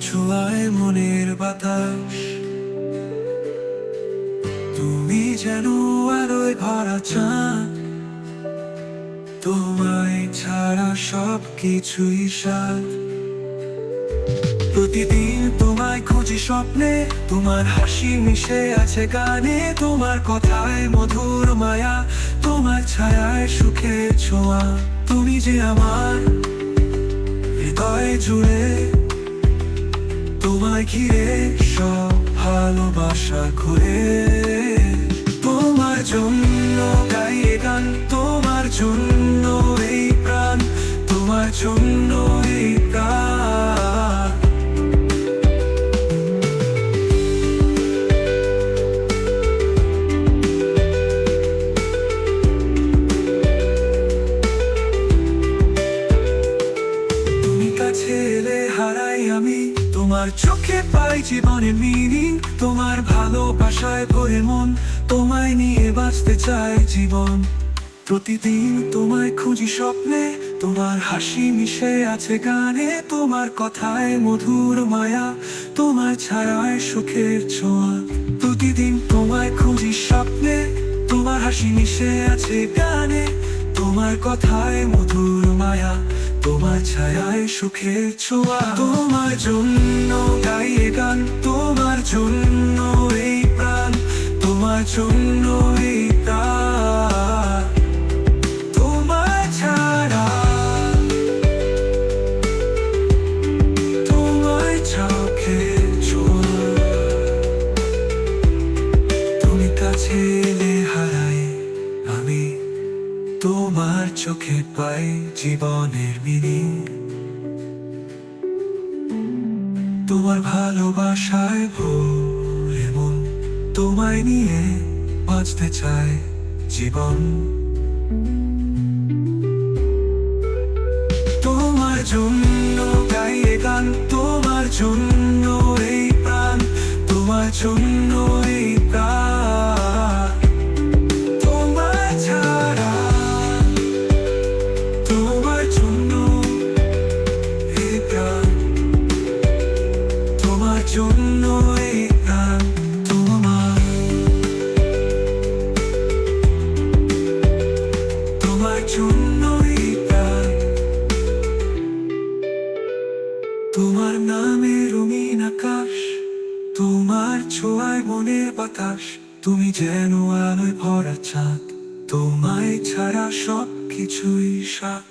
ছোঁয়ায় মনের বাতাস, তুমি যেন আলোয় ভরা চাঁদ। তোমায় ছাড়া সব কিছুই সাথ। প্রতিদিন তোমায় খুঁজি স্বপ্নে, তোমার হাসি মিশে আছে গানে, তোমার কথায় মধুর মায়া, তোমার ছায়ায় সুখের ছোঁয়া। তুমি যে আমার হৃদয় জুড়ে, তোমায় ঘিরে সব ভালোবাসা ঘুরে। তোমার জন্য গাই এ গান, তোমার জন্য এই প্রাণ, তোমার জন্য এই প্রাণ। তুমি কাছে এলে হারাই আমি, তোমার চোখে পাই জীবনের মিনিং। তোমার ভালোবাসায় ভরে মন, তোমায় নিয়ে বাঁচতে চাই জীবন। প্রতিদিন তোমায় খুঁজি স্বপ্নে, তোমার হাসি মিশে আছে গানে, তোমার কথায় মধুর মায়া, তোমার ছায়ায় সুখের ছোঁয়া। প্রতিদিন তোমায় খুঁজি স্বপ্নে, তোমার হাসি মিশে আছে গানে, তোমার কথায় মধুর মায়া, তোমার ছায়ায় সুখের ছোঁয়া। তোমার জন্য গাই এ গান, তোমার জন্য এই প্রাণ, তোমার জন্য এই প্রাণ। তোমার ছাড়া, তোমার চোখের ছোঁয়া, তুমি কাছে এলে হারাই আমি, তোমার চোখে পাই জীবনের মিনিং। তোমার ভালোবাসায় ভরে মন, তোমায় নিয়ে বাঁচতে চাই জীবন। তোমার জন্য গাই এ গান, তোমার জন্য এই প্রাণ, তোমার জন্য এই প্রাণ। তোমার ছাড়া, তোমার জন্য এই প্রাণ, তোমার জন্য এই প্রাণ। তোমার, তোমার জন্য এই প্রাণ। তোমার নামে রঙিন আকাশ, তোমার ছোঁয়ায় মনের বাতাস, তুমি যেন আলোয় ভরা চাঁদ। তোমায় ছাড়া সব কিছুই সাথ।